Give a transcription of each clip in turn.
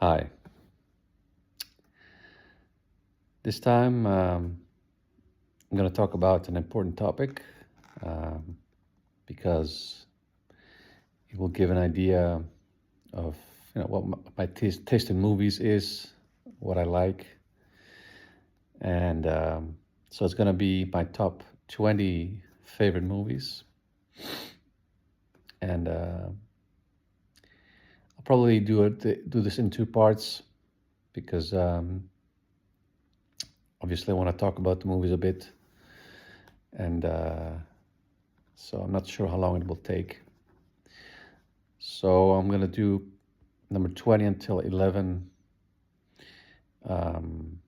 Hi. This time I'm going to talk about an important topic um, because it will give an idea of what my taste in movies is, what I like, and so it's going to be my top 20 favorite movies, and I'll probably do this in two parts because obviously I want to talk about the movies a bit, and so I'm not sure how long it will take. So I'm gonna do number 20 until 11 um,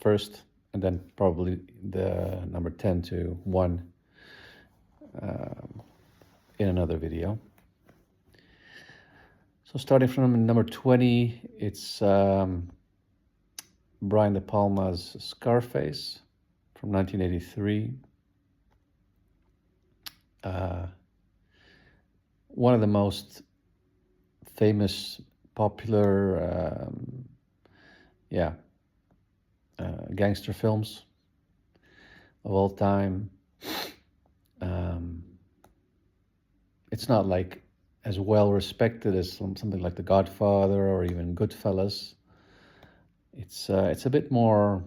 first, and then probably the number 10 to 1 um, in another video. So starting from number 20, it's Brian De Palma's Scarface from 1983. One of the most famous, popular, yeah, gangster films of all time. It's not like as well respected as something like The Godfather or even Goodfellas. It's a bit more,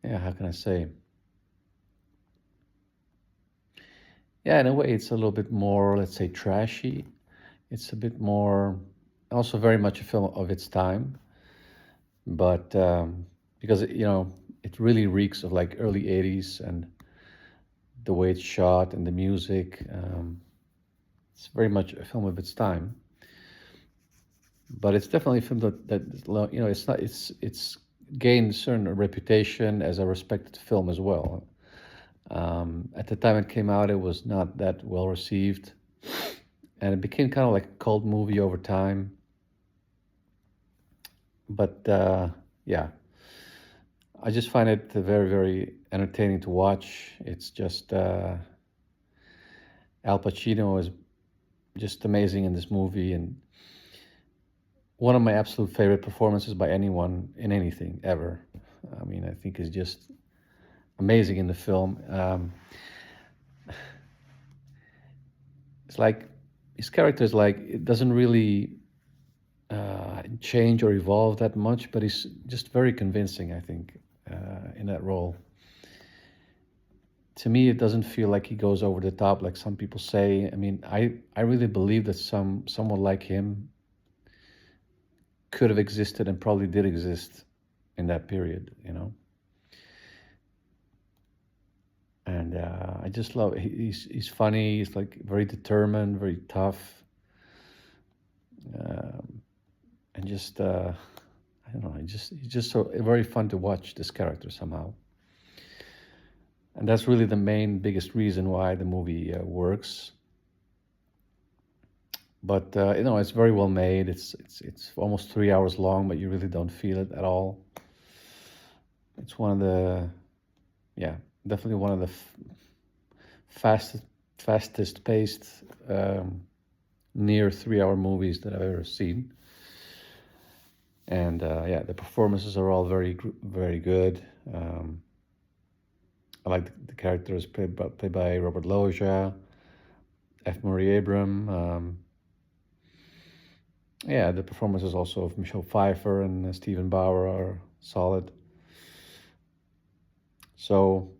yeah, how can I say? Yeah, in a way, it's a little bit more, let's say, trashy. It's a bit more, also very much a film of its time, but because it really reeks of like early '80s and the way it's shot and the music. It's very much a film of its time, but it's definitely a film that it's gained a certain reputation as a respected film as well. At the time it came out, it was not that well received, and it became kind of like a cult movie over time. But yeah, I just find it very, very entertaining to watch. It's just Al Pacino is just amazing in this movie, and one of my absolute favorite performances by anyone in anything ever. I mean, I think is just amazing in the film. It's like his character is like it doesn't really change or evolve that much, but he's just very convincing. I think in that role. To me, it doesn't feel like he goes over the top like some people say. I mean, I really believe that someone like him could have existed and probably did exist in that period. And I just love it. He's funny. He's like very determined, very tough, and just I don't know. He's just so very fun to watch this character somehow. And that's really the main biggest reason why the movie works. But it's very well made. It's almost 3 hours long, but you really don't feel it at all. It's one of the yeah, definitely one of the fastest paced near 3 hour movies that I've ever seen. And yeah, the performances are all very good. I like the characters played by Robert Loggia, F. Murray Abraham. Yeah, the performances also of Michelle Pfeiffer and Stephen Bauer are solid. So,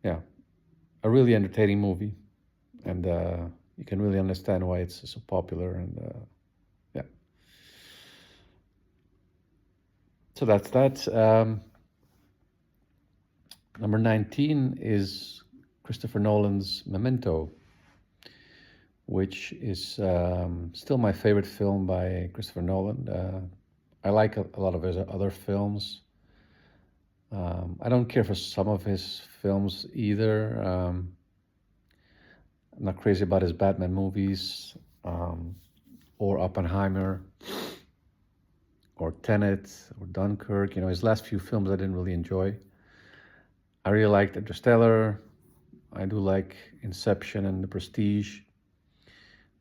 yeah, a really entertaining movie, and you can really understand why it's so popular. And yeah, so that's that. Number 19 is Christopher Nolan's Memento, which is still my favorite film by Christopher Nolan. I like a lot of his other films. I don't care for some of his films either. I'm not crazy about his Batman movies, or Oppenheimer, or Tenet, or Dunkirk. His last few films I didn't really enjoy. I really liked Interstellar. I do like Inception and The Prestige,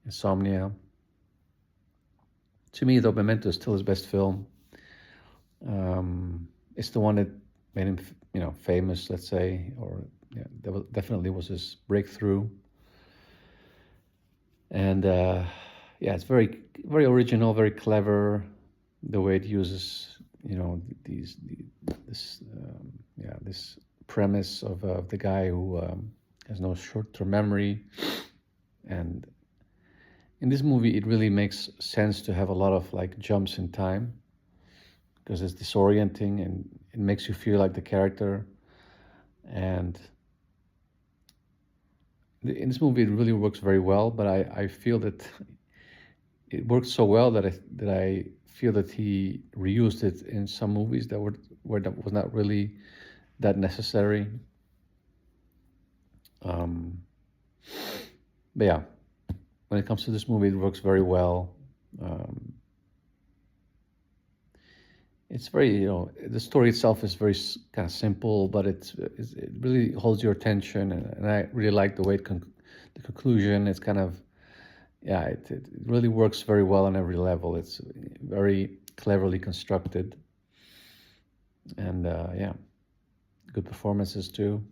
Insomnia. To me, though, Memento is still his best film. It's the one that made him, famous, let's say, or yeah, definitely was his breakthrough. And yeah, it's very, very original, very clever. The way it uses, this premise of the guy who has no short-term memory, and in this movie, it really makes sense to have a lot of like jumps in time because it's disorienting and it makes you feel like the character. And in this movie, it really works very well. But I feel that it works so well that I feel that he reused it in some movies that was not really that necessary. Um, but yeah, when it comes to this movie, it works very well. Um, it's very, the story itself is very kind of simple, but it really holds your attention, and I really like the way the conclusion. It's kind of, yeah, it really works very well on every level. It's very cleverly constructed, and yeah, good performances too.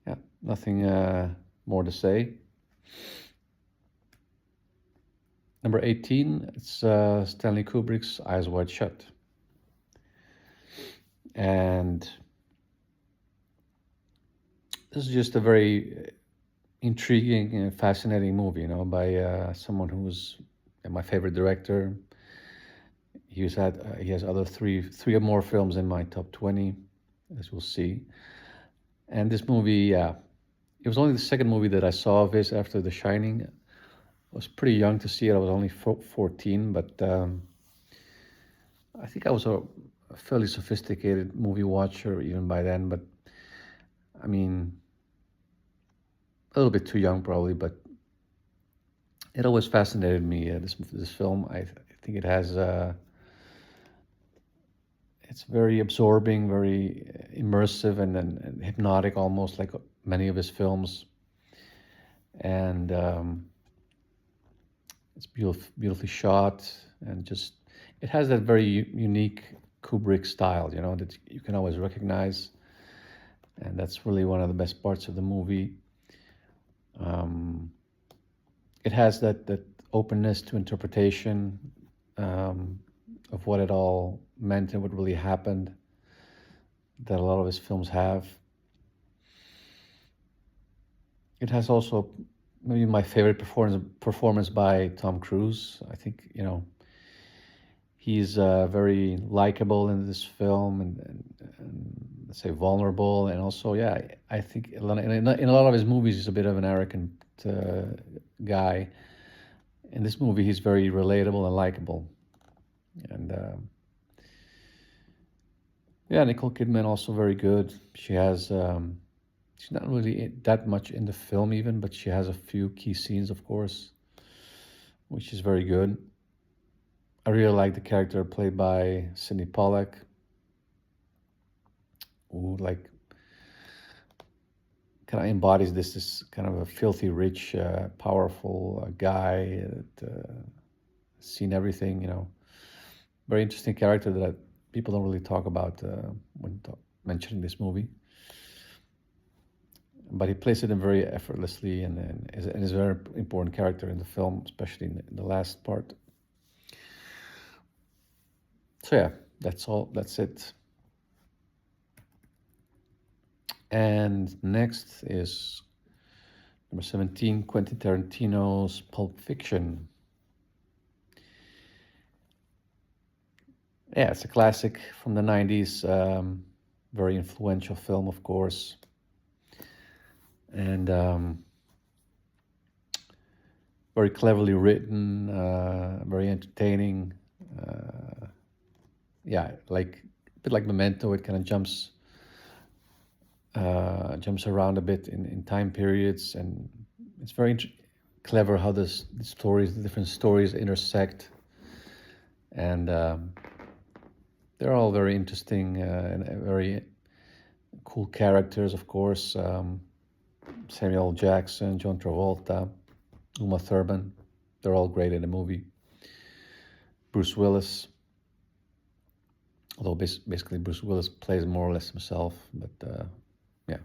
Yeah, nothing more to say. Number 18, it's Stanley Kubrick's Eyes Wide Shut. And this is just a very intriguing and fascinating movie, by someone who's my favorite director. He has other three or more films in my top 20, as we'll see. And this movie, yeah, it was only the second movie that I saw of his after The Shining. I was pretty young to see it. I was only 14, but I think I was a fairly sophisticated movie watcher even by then. But I mean, a little bit too young probably, but it always fascinated me. This film, I think it has. It's very absorbing, very immersive, and hypnotic, almost like many of his films. And it's beautifully shot, and just it has that very unique Kubrick style, that you can always recognize, and that's really one of the best parts of the movie. It has that openness to interpretation of what it all meant and what really happened that a lot of his films have. It has also maybe my favorite performance by Tom Cruise. I think he's very likable in this film, and let's say vulnerable, and also yeah, I think in a lot of his movies he's a bit of an arrogant guy. In this movie, he's very relatable and likable, and yeah, Nicole Kidman also very good. She has. She's not really that much in the film even, but she has a few key scenes, of course, which is very good. I really like the character played by Sidney Pollack, who like kind of embodies this kind of a filthy rich, powerful guy that seen everything. Very interesting character that people don't really talk about when mentioning this movie. But he plays it in very effortlessly, and is a very important character in the film, especially in the last part. So yeah, that's all. That's it. And next is number 17, Quentin Tarantino's Pulp Fiction. Yeah, it's a classic from the 90s. Very influential film, of course. And very cleverly written, very entertaining. Yeah, like a bit like Memento, it kind of jumps around a bit in time periods, and it's very clever how the different stories intersect, and they're all very interesting and very cool characters, of course. Samuel Jackson, John Travolta, Uma Thurman. they're all great in the movie. Bruce Willis, although basically Bruce Willis plays more or less himself, but yeah.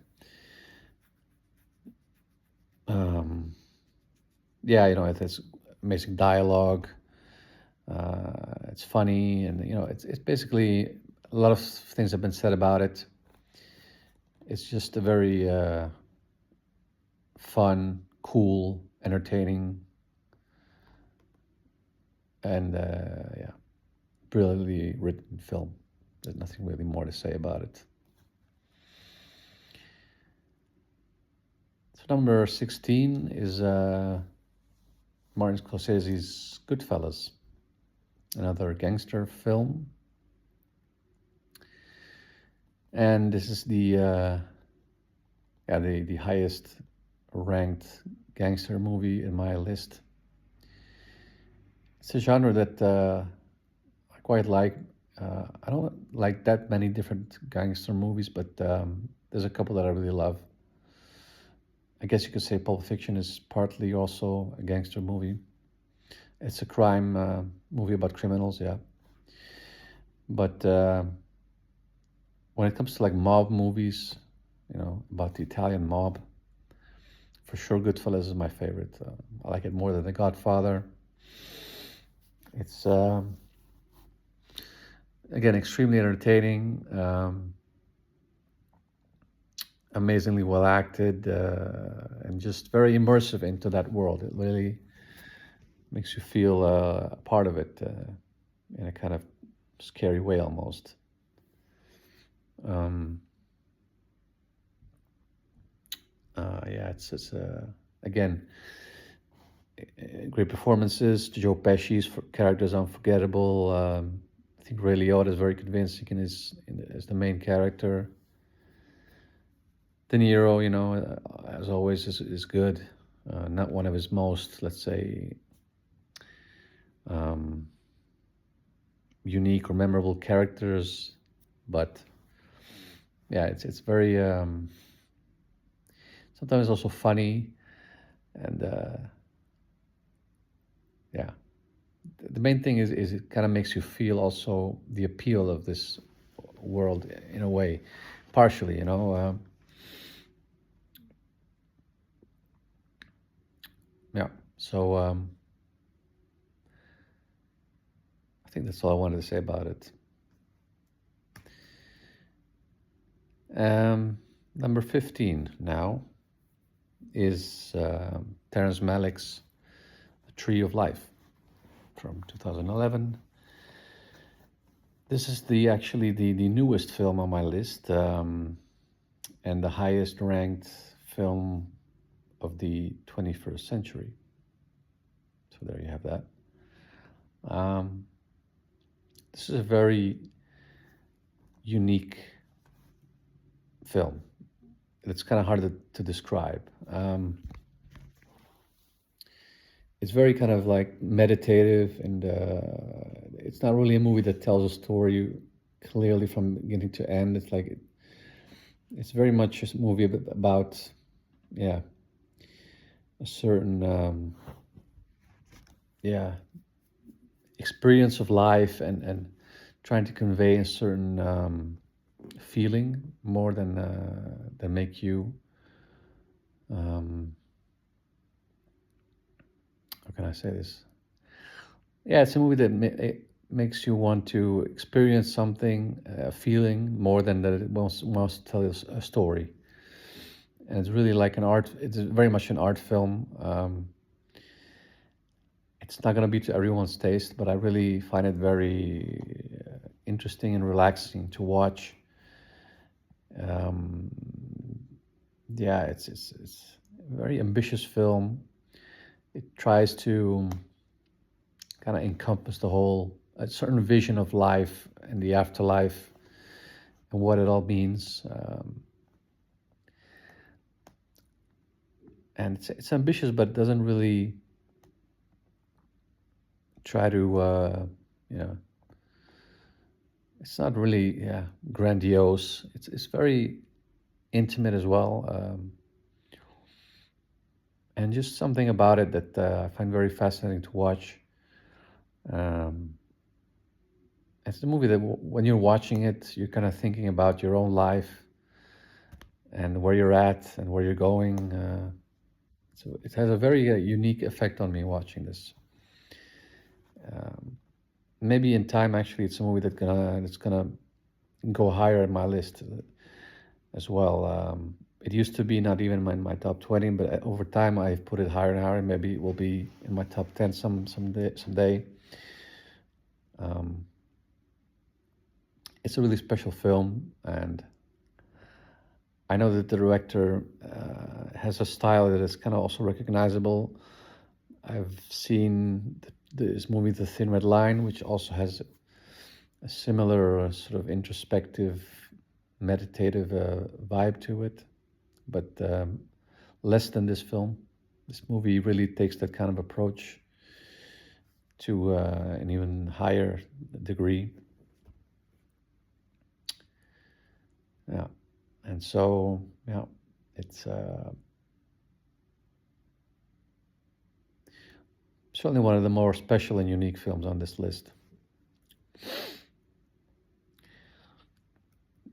Yeah, it has amazing dialogue. It's funny, and it's basically a lot of things have been said about it. It's just a very fun, cool, entertaining, and yeah, brilliantly written film. There's nothing really more to say about it. So number 16 is Martin Scorsese's Goodfellas, another gangster film. And this is the highest ranked gangster movie in my list. It's a genre that I quite like. I don't like that many different gangster movies, but there's a couple that I really love. I guess you could say Pulp Fiction is partly also a gangster movie. It's a crime movie about criminals, yeah. But when it comes to like mob movies, about the Italian mob, for sure Goodfellas is my favorite. I like it more than The Godfather. It's again extremely entertaining, amazingly well acted, and just very immersive into that world. It really makes you feel a part of it in a kind of scary way almost. Yeah, it's again great performances. Joe Pesci's character is unforgettable. I think Ray Liotta is very convincing as the main character. De Niro, as always, is good. Not one of his most, let's say, unique or memorable characters, but yeah, it's very sometimes also funny, and yeah, the main thing is it kind of makes you feel also the appeal of this world in a way, partially, yeah. So I think that's all I wanted to say about it. Number 15 now is Terrence Malick's The Tree of Life from 2011. This is actually the newest film on my list, and the highest ranked film of the 21st century. So there you have that. This is a very unique film. It's kind of hard to describe. It's very kind of like meditative, and it's not really a movie that tells a story clearly from beginning to end. It's like it's very much a movie about, yeah, a certain experience of life, and trying to convey a certain feeling more than make you how can I say this? Yeah, it's a movie that it makes you want to experience something, a feeling, more than that it wants to tell us a story. And it's really like an art. It's very much an art film. It's not going to be to everyone's taste, but I really find it very interesting and relaxing to watch. Yeah, it's a very ambitious film. It tries to kind of encompass a certain vision of life and the afterlife and what it all means. And it's ambitious, but doesn't really try to, it's not really, grandiose. It's very intimate as well. and just something about it that I find very fascinating to watch. Um, it's a movie that when you're watching it, you're kind of thinking about your own life and where you're at and where you're going. So it has a very unique effect on me watching this. Um, Maybe in time, actually, it's a movie that's gonna go higher in my list as well. It used to be not even in my top 20, but over time I've put it higher and higher. Maybe it will be in my top 10 someday. Um, it's a really special film, and I know that the director has a style that is kind of also recognizable. I've seen this movie, The Thin Red Line, which also has a similar sort of introspective, meditative vibe to it, but less than this film. This movie really takes that kind of approach to an even higher degree. Yeah, and so yeah, it's certainly one of the more special and unique films on this list.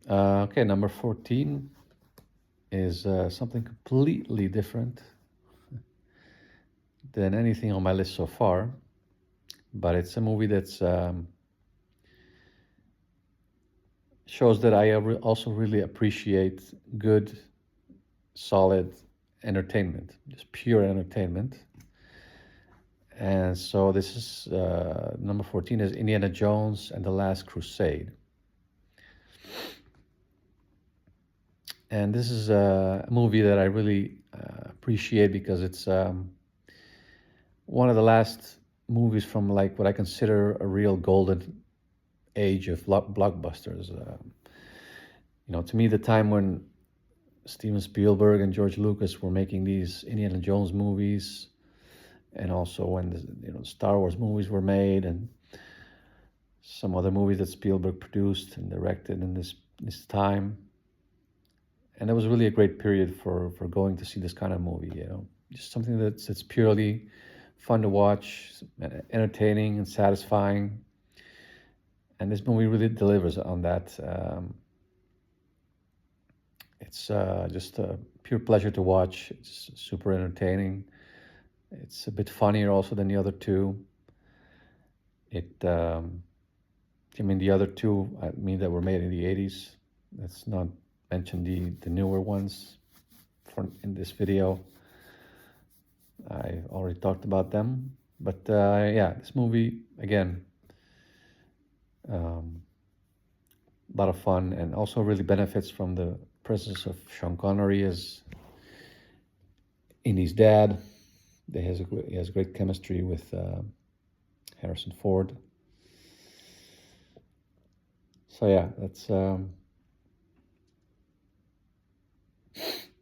Okay, number 14 is something completely different than anything on my list so far, but it's a movie that's shows that I also really appreciate good, solid entertainment, just pure entertainment. And so this is number 14 is Indiana Jones and the Last Crusade. And this is a movie that I really appreciate because it's one of the last movies from like what I consider a real golden age of blockbusters. To me, the time when Steven Spielberg and George Lucas were making these Indiana Jones movies, and also when the Star Wars movies were made, and some other movies that Spielberg produced and directed in this time. And it was really a great period for going to see this kind of movie. Just something that's purely fun to watch, entertaining and satisfying. And this movie really delivers on that. It's just a pure pleasure to watch. It's super entertaining. It's a bit funnier also than the other two. The other two, that were made in the 80s. Let's not mention the newer ones in this video. I already talked about them. But yeah, this movie, again, a lot of fun, and also really benefits from the presence of Sean Connery as Indy's dad. He has great chemistry with Harrison Ford. So yeah, that's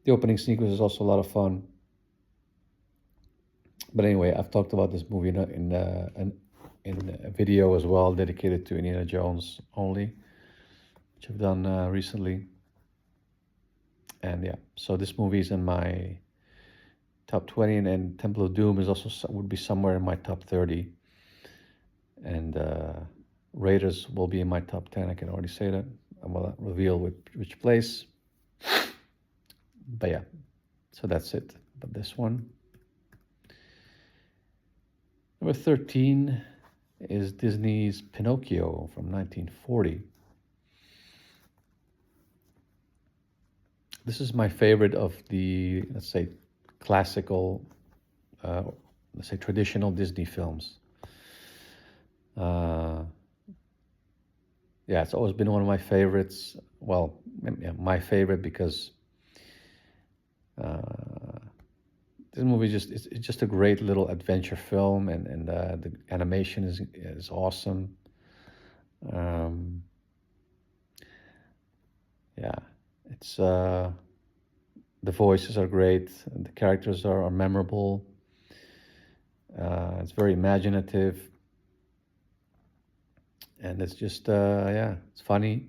the opening sequence is also a lot of fun. But anyway, I've talked about this movie in a video as well dedicated to Indiana Jones only, which I've done recently. And yeah, so this movie is in my top 20, and Temple of Doom would be somewhere in my top 30, and Raiders will be in my top 10. I can already say that. I will reveal which place. But yeah, so that's it. But this one. Number 13 is Disney's Pinocchio from 1940. This is my favorite of the, let's say, classical, let's say traditional Disney films. Yeah, it's always been one of my favorites. Well, yeah, my favorite because this movie it's just a great little adventure film, and the animation is awesome. Yeah, it's the voices are great, and the characters are memorable. It's very imaginative, and it's just yeah, it's funny.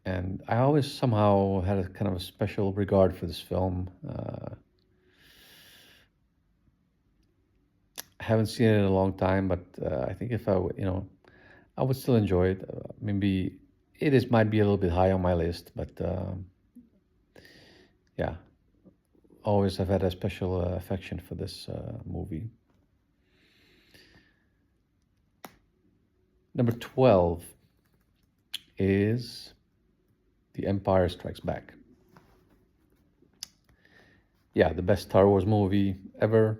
And I always somehow had a kind of a special regard for this film. I haven't seen it in a long time, but I think if I would still enjoy it. Maybe it is might be a little bit high on my list, but yeah, always have had a special affection for this movie. Number 12 is The Empire Strikes Back. Yeah, the best Star Wars movie ever.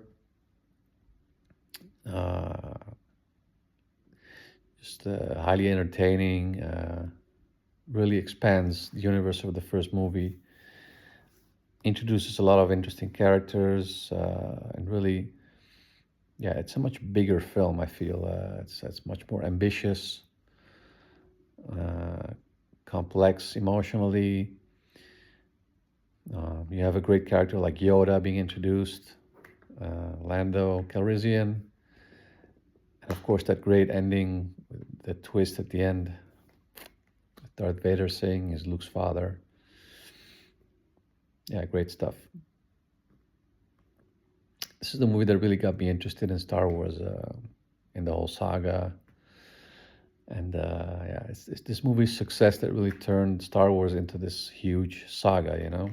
Uh, just highly entertaining. Really expands the universe of the first movie. Introduces a lot of interesting characters and really, yeah, it's a much bigger film. I feel it's much more ambitious, uh, complex emotionally. You have a great character like Yoda being introduced, Lando Calrissian, and of course that great ending, the twist at the end, with Darth Vader saying he's Luke's father. Yeah, great stuff. This is the movie that really got me interested in Star Wars, in the whole saga. And yeah, it's this movie's success that really turned Star Wars into this huge saga,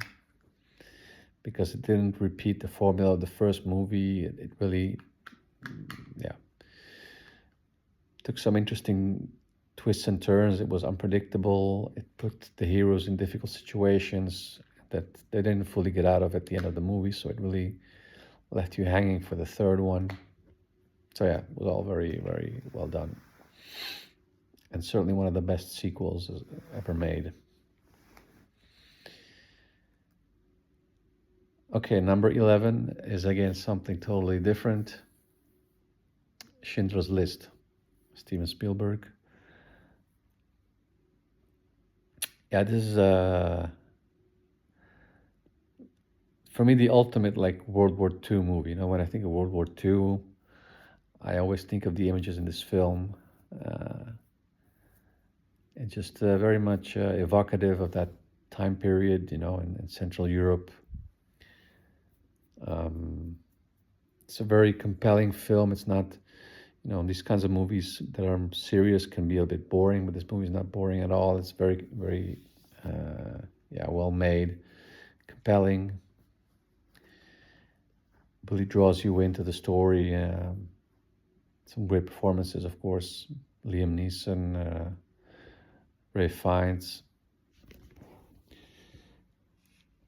because it didn't repeat the formula of the first movie. It really, yeah, took some interesting twists and turns. It was unpredictable. It put the heroes in difficult situations that they didn't fully get out of at the end of the movie. So it really left you hanging for the third one. So yeah, it was all very, very well done. And certainly one of the best sequels ever made. Okay, number 11 is again something totally different. Schindler's List, Steven Spielberg. Yeah, this is for me the ultimate like World War II movie. When I think of World War II, I always think of the images in this film. It's just very much evocative of that time period, in Central Europe. It's a very compelling film. It's not, these kinds of movies that are serious can be a bit boring, but this movie is not boring at all. It's very, very, yeah, well made, compelling. Really draws you into the story. Some great performances, of course. Liam Neeson, Ray Fiennes,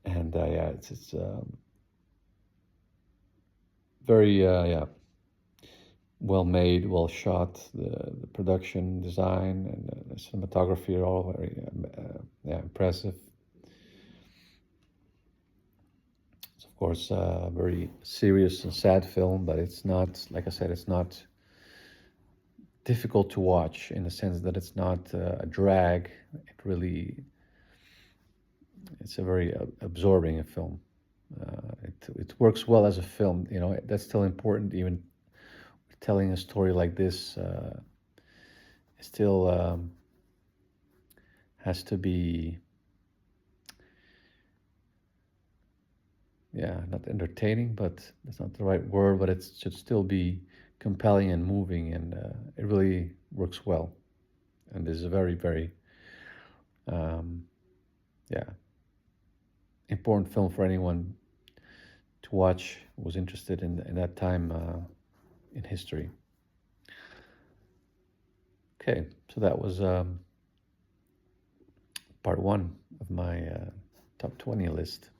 and yeah, it's very yeah, well made, well shot. The production design and the cinematography are all very yeah, impressive. It's of course a very serious and sad film, but it's not, like I said, it's not difficult to watch in the sense that it's not a drag. It's a very absorbing film. It works well as a film. That's still important. Even telling a story like this, it still has to be, yeah, not entertaining, but that's not the right word. But it should still be compelling and moving, and it really works well. And this is a very, very, yeah, important film for anyone to watch who was interested in that time in history. Okay, so that was part one of my top 20 list.